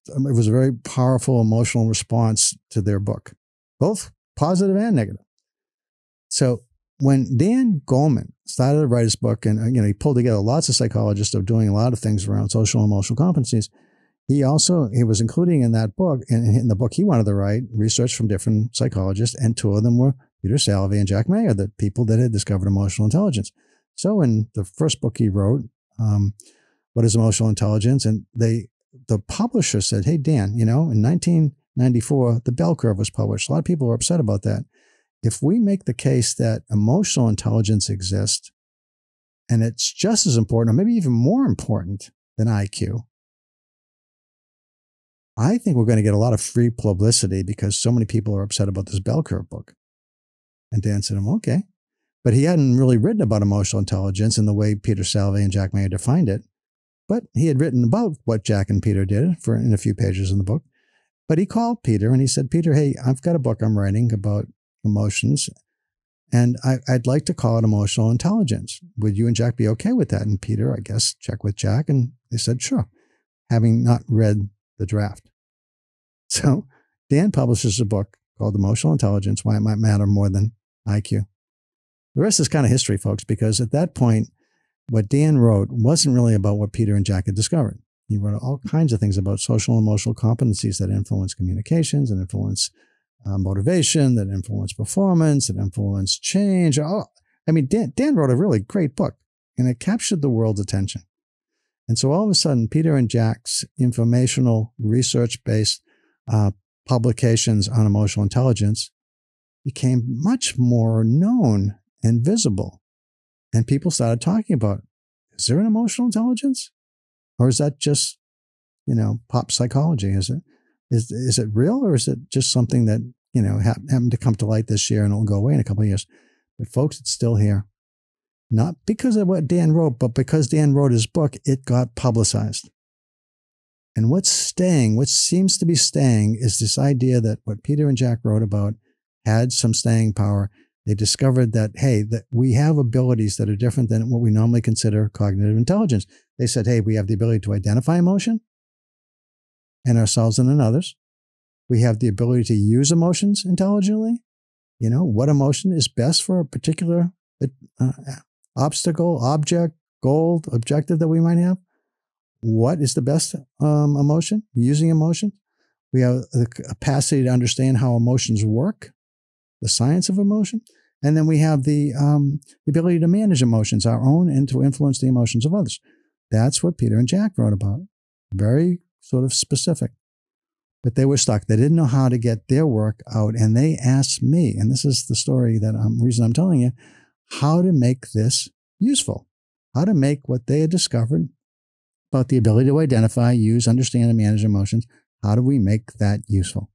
It was a very powerful emotional response to their book, both positive and negative. So when Dan Goleman started to write his book, and he pulled together lots of psychologists of doing a lot of things around social and emotional competencies, he was including in that book, in the book he wanted to write, research from different psychologists, and two of them were Peter Salovey and Jack Mayer, the people that had discovered emotional intelligence. So in the first book he wrote, What is Emotional Intelligence? And the publisher said, hey, Dan, in 1994, the Bell Curve was published. A lot of people were upset about that. If we make the case that emotional intelligence exists, and it's just as important, or maybe even more important than IQ, I think we're going to get a lot of free publicity because so many people are upset about this Bell Curve book. And Dan said, okay. But he hadn't really written about emotional intelligence in the way Peter Salovey and Jack Mayer defined it. But he had written about what Jack and Peter did in a few pages in the book. But he called Peter and he said, Peter, hey, I've got a book I'm writing about emotions, and I'd like to call it Emotional Intelligence. Would you and Jack be okay with that? And Peter, I guess, checked with Jack, and they said, sure, having not read the draft. So Dan publishes a book called Emotional Intelligence, Why It Might Matter More Than IQ. The rest is kind of history, folks, because at that point, what Dan wrote wasn't really about what Peter and Jack had discovered. He wrote all kinds of things about social and emotional competencies that influence communications and influence motivation, that influence performance, that influence change. Dan wrote a really great book, and it captured the world's attention. And so all of a sudden, Peter and Jack's informational, research-based publications on emotional intelligence became much more known and visible. And people started talking about, is there an emotional intelligence? Or is that just, pop psychology? Is it real, or is it just something that, happened to come to light this year and it'll go away in a couple of years? But folks, it's still here. Not because of what Dan wrote, but because Dan wrote his book, it got publicized. And what seems to be staying is this idea that what Peter and Jack wrote about had some staying power. They discovered that, hey, that we have abilities that are different than what we normally consider cognitive intelligence. They said, hey, we have the ability to identify emotion in ourselves and in others. We have the ability to use emotions intelligently. What emotion is best for a particular obstacle, object, goal, objective that we might have. What is the best emotion? Using emotion. We have the capacity to understand how emotions work, the science of emotion. And then we have the ability to manage emotions, our own, and to influence the emotions of others. That's what Peter and Jack wrote about. Very sort of specific. But they were stuck. They didn't know how to get their work out. And they asked me, and this is the story reason I'm telling you, how to make this useful. How to make what they had discovered about the ability to identify, use, understand, and manage emotions. How do we make that useful?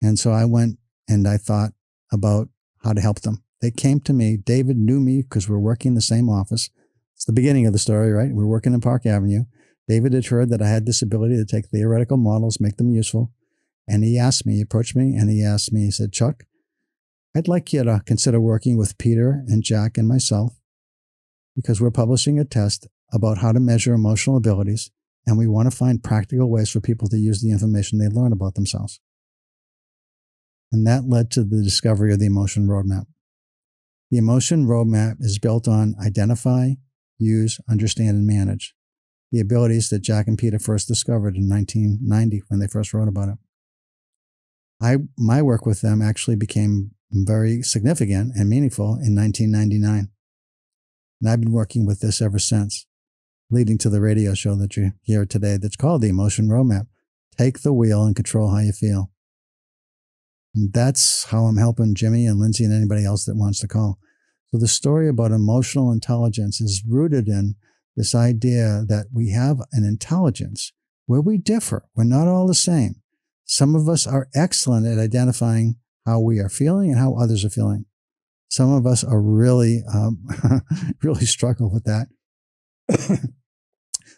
And so I went and I thought about how to help them. They came to me. David knew me because we're working in the same office. It's the beginning of the story, right? We're working in Park Avenue. David had heard that I had this ability to take theoretical models, make them useful. And he approached me and he said, Chuck, I'd like you to consider working with Peter and Jack and myself because we're publishing a test about how to measure emotional abilities. And we want to find practical ways for people to use the information they learn about themselves. And that led to the discovery of the emotion roadmap. The emotion roadmap is built on identify, use, understand, and manage. The abilities that Jack and Peter first discovered in 1990 when they first wrote about it. My work with them actually became very significant and meaningful in 1999. And I've been working with this ever since, leading to the radio show that you hear today that's called the Emotion Roadmap. Take the wheel and control how you feel. And that's how I'm helping Jimmy and Lindsay and anybody else that wants to call. So the story about emotional intelligence is rooted in this idea that we have an intelligence where we differ. We're not all the same. Some of us are excellent at identifying how we are feeling and how others are feeling. Some of us are really struggle with that.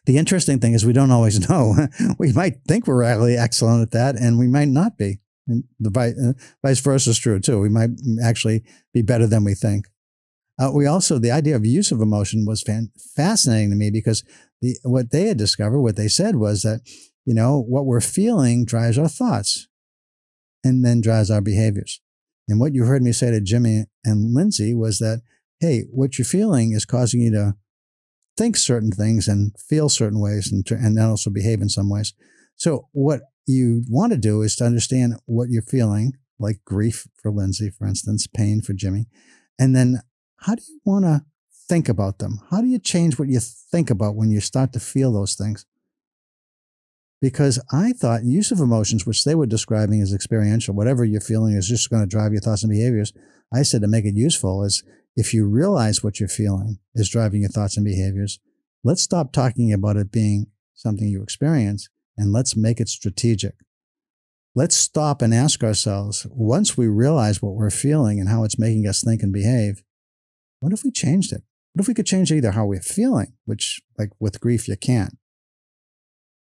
The interesting thing is we don't always know. We might think we're really excellent at that, and we might not be. And the vice versa is true too. We might actually be better than we think. The idea of use of emotion was fascinating to me because what they had discovered, what they said was that, what we're feeling drives our thoughts and then drives our behaviors. And what you heard me say to Jimmy and Lindsay was that, hey, what you're feeling is causing you to think certain things and feel certain ways and then also behave in some ways. So what you want to do is to understand what you're feeling, like grief for Lindsay, for instance, pain for Jimmy. And then how do you want to think about them? How do you change what you think about when you start to feel those things? Because I thought use of emotions, which they were describing as experiential, whatever you're feeling is just going to drive your thoughts and behaviors. I said to make it useful is if you realize what you're feeling is driving your thoughts and behaviors, let's stop talking about it being something you experience and let's make it strategic. Let's stop and ask ourselves, once we realize what we're feeling and how it's making us think and behave, what if we changed it? What if we could change either how we're feeling, which like with grief, you can't.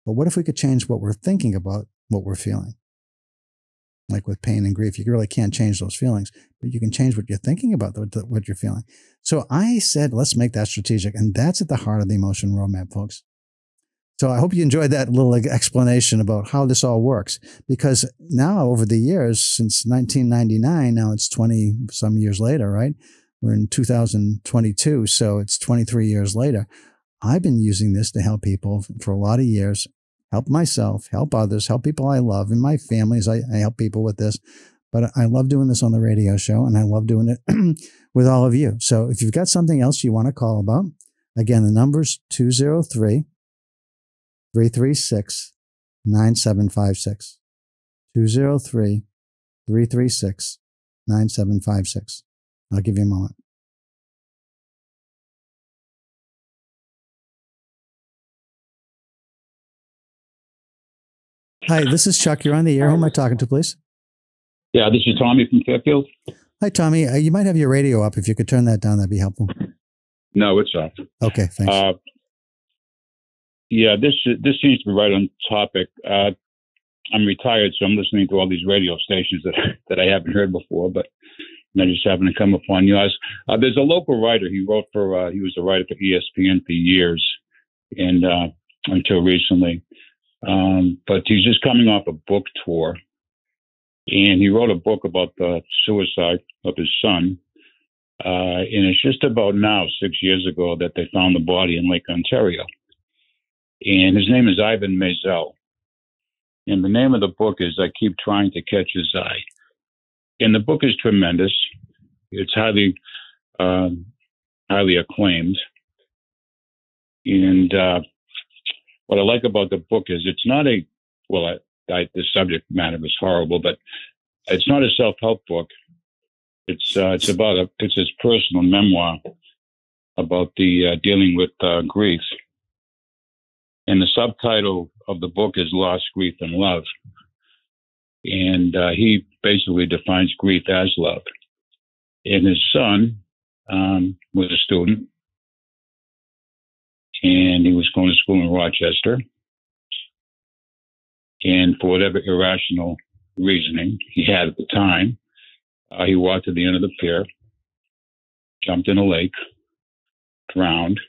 But what if we could change what we're thinking about what we're feeling? Like with pain and grief, you really can't change those feelings, but you can change what you're thinking about what you're feeling. So I said, let's make that strategic. And that's at the heart of the emotion roadmap, folks. So I hope you enjoyed that little explanation about how this all works, because now over the years, since 1999, now it's 20 some years later, right? We're in 2022. So it's 23 years later. I've been using this to help people for a lot of years, help myself, help others, help people I love in my families. I help people with this, but I love doing this on the radio show and I love doing it with all of you. So if you've got something else you want to call about, again, the number's 203-336-9756. 203-336-9756. I'll give you a moment. Hi, this is Chuck. You're on the air. Who am I talking to, please? Yeah, this is Tommy from Fairfield. Hi, Tommy. You might have your radio up. If you could turn that down, that'd be helpful. No, it's off. Okay, thanks. Yeah, this seems to be right on topic. I'm retired, so I'm listening to all these radio stations that I haven't heard before, but I just happened to come upon yours. There's a local writer. He wrote for. He was a writer for ESPN for years, and until recently. But he's just coming off a book tour, and he wrote a book about the suicide of his son. And it's just about now, 6 years ago, that they found the body in Lake Ontario. And his name is Ivan Maisel. And the name of the book is I Keep Trying to Catch His Eye. And the book is tremendous. It's highly acclaimed. And what I like about the book is it's not the subject matter is horrible, but it's not a self-help book. It's his personal memoir about the dealing with grief. And the subtitle of the book is Loss, Grief, and Love. And he basically defines grief as love. And his son was a student, and he was going to school in Rochester. And for whatever irrational reasoning he had at the time, he walked to the end of the pier, jumped in a lake, drowned,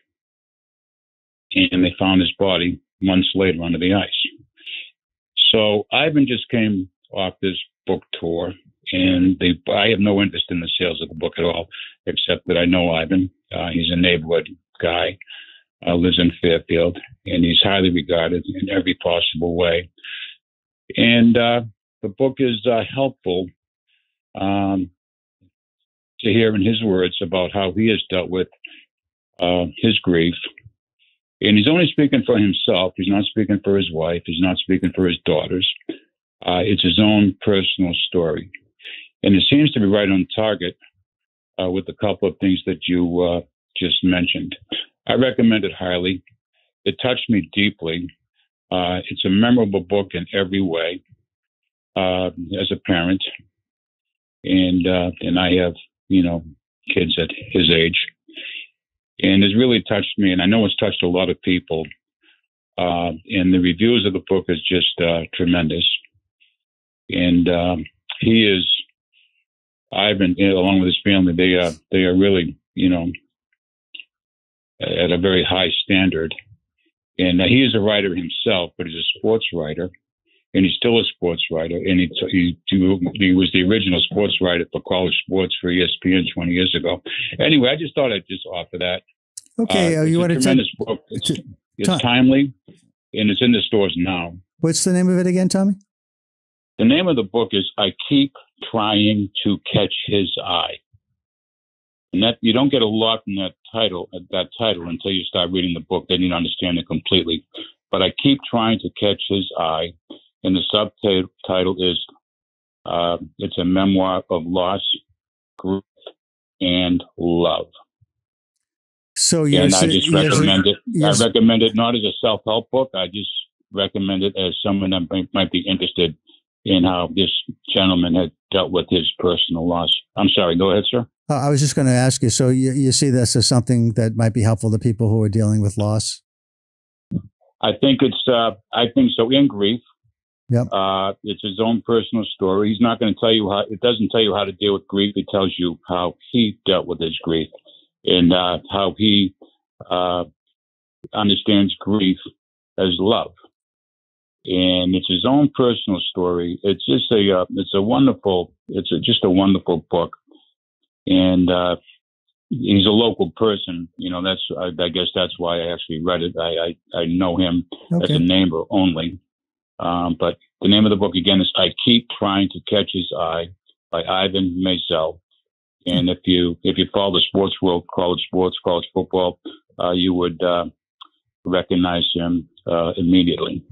and they found his body months later under the ice. So Ivan just came off this book tour, and I have no interest in the sales of the book at all, except that I know Ivan. He's a neighborhood guy, lives in Fairfield, and he's highly regarded in every possible way. And the book is helpful to hear in his words about how he has dealt with his grief. And he's only speaking for himself. He's not speaking for his wife. He's not speaking for his daughters. It's his own personal story. And it seems to be right on target with a couple of things that you just mentioned. I recommend it highly. It touched me deeply. It's a memorable book in every way as a parent. And I have, kids at his age. And it's really touched me, and I know it's touched a lot of people. And the reviews of the book is just tremendous. And Ivan, along with his family, they are really, at a very high standard. And he is a writer himself, but he's a sports writer, and he's still a sports writer. And he was the original sports writer for college sports for ESPN 20 years ago. Anyway, I just thought I'd just offer that. Okay, you want to tell? Book. It's timely, and it's in the stores now. What's the name of it again, Tommy? The name of the book is I Keep Trying to Catch His Eye. And that you don't get a lot from that title until you start reading the book. Then you understand it completely. But I Keep Trying to Catch His Eye. And the subtitle is it's a memoir of loss, grief, and love. So I just recommend it. I recommend it not as a self-help book. I just recommend it as someone that might be interested in how this gentleman had dealt with his personal loss. I'm sorry. Go ahead, sir. I was just going to ask you. So you see this as something that might be helpful to people who are dealing with loss? I think it's. I think so. In grief. Yep. It's his own personal story. He's not going to tell you how. It doesn't tell you how to deal with grief. It tells you how he dealt with his grief and how he understands grief as love. And it's his own personal story. It's just just a wonderful book. And he's a local person. You know, I guess that's why I actually read it. I know him as a neighbor only. But the name of the book again is I Keep Trying to Catch His Eye by Ivan Maisel. And if you follow the sports world, college sports, college football, you would recognize him immediately.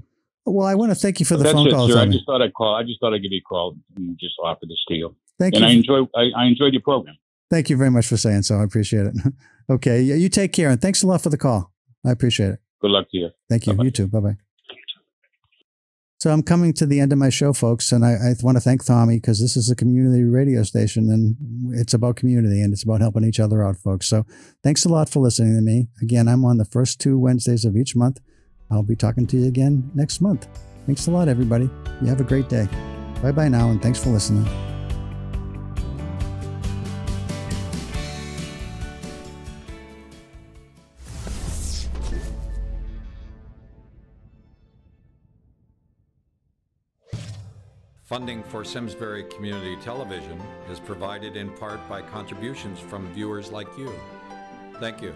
Well, I want to thank you for the phone call. Sir. I just thought I'd give you a call and just offer this to you. Thank you. And I enjoyed your program. Thank you very much for saying so. I appreciate it. Okay. You take care. And thanks a lot for the call. I appreciate it. Good luck to you. Thank you. Bye-bye. You too. Bye-bye. So I'm coming to the end of my show, folks. And I want to thank Tommy because this is a community radio station and it's about community and it's about helping each other out, folks. So thanks a lot for listening to me. Again, I'm on the first 2 Wednesdays of each month. I'll be talking to you again next month. Thanks a lot, everybody. You have a great day. Bye-bye now, and thanks for listening. Funding for Simsbury Community Television is provided in part by contributions from viewers like you. Thank you.